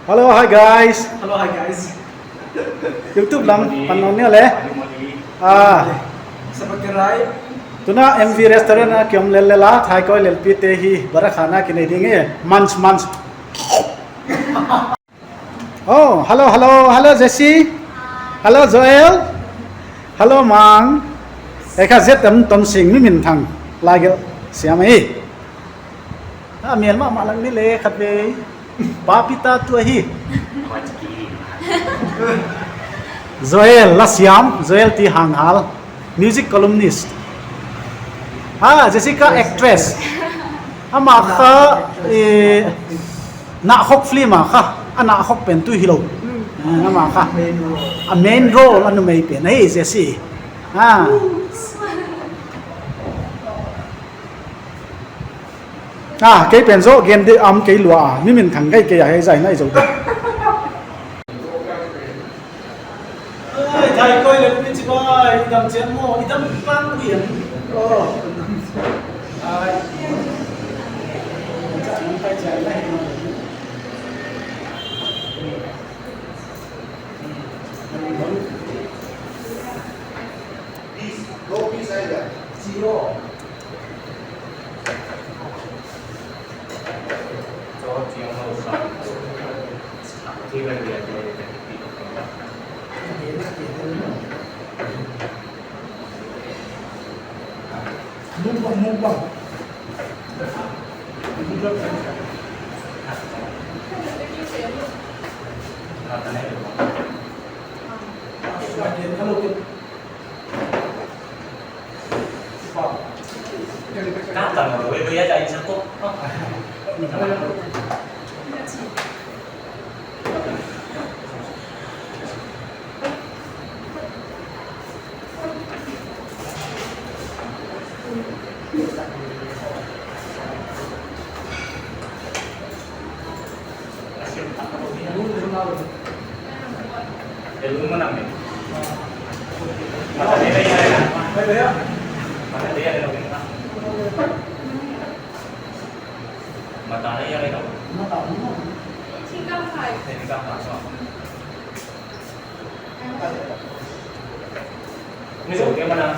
Hello, hi guys. Hello, hi guys. YouTube lam panonnya le. Sabagkaray. Tuna MV restaurant na kyom lelela thai ko lelpi te hi bara khana kine dinge munch. Oh, hello Jessie. Hello Joel. Hello Mang. Eka zet tom sing mi min thang lagel siamai. Miel ma malang ni le khatbe. Papita tu hi. Joel Lasiam, Joel ti hanghal, music columnist. Jessica actress. Ama kha na hok film kha ana hok pen tu hilo. Ama kha a main role anu mai pen hey Jessie. Cái pen zo game de cái lua mi min thang cái hay giải nai zo. Thầy coi lên bên chị coi, đầm chén mồ, đầm pan biển. Mumbang. Kapan mau beli aja satu? Belum menang nih. Mata dia ada. Mata dia ada lagi. Mata dia ada lagi. Tinggal hai. Tinggal masuk. Ini số cái mana?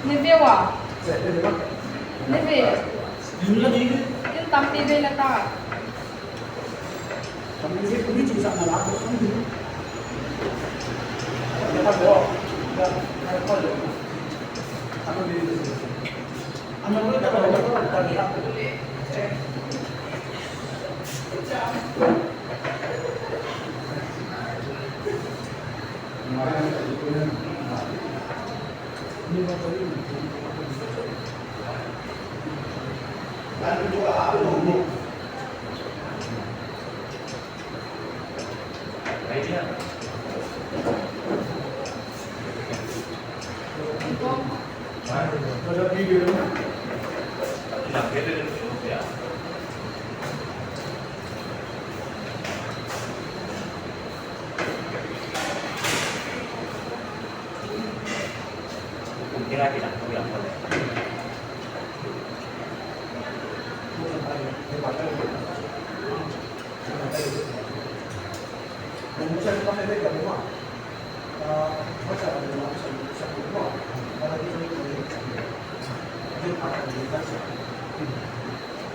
Nebewa. Nebe. Yung tampi bela ta. Kami ni kami chỉ sợ là lá không đi. Đấy chứ. Làm cái đấy được ya. Mungkin lagi tak tahu yang boleh.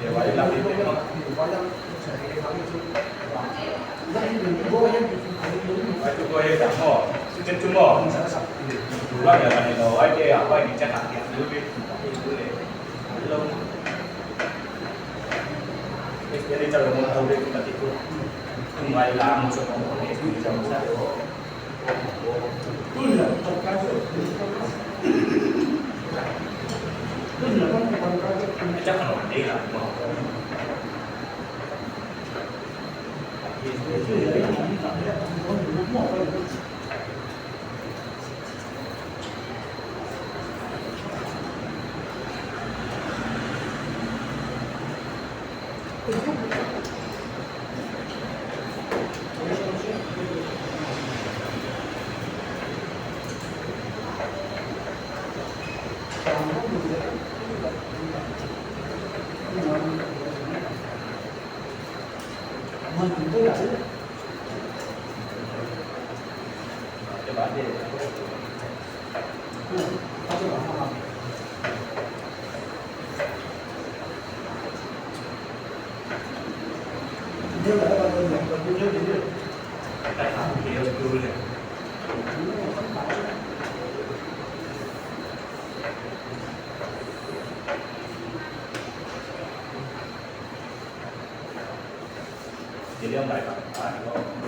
Ya, wajib lah itu. Itu kau yang tak mau, sudah cuma. Dua ya kan itu, aja apa yang dicetak ya, lebih boleh. Belum. Jadi kalau mau tahu deh kita itu, mulai langsung ngomong itu jam satu. Chắc là đi là cái bản đi tại sao kia tôi này thì ông đại phật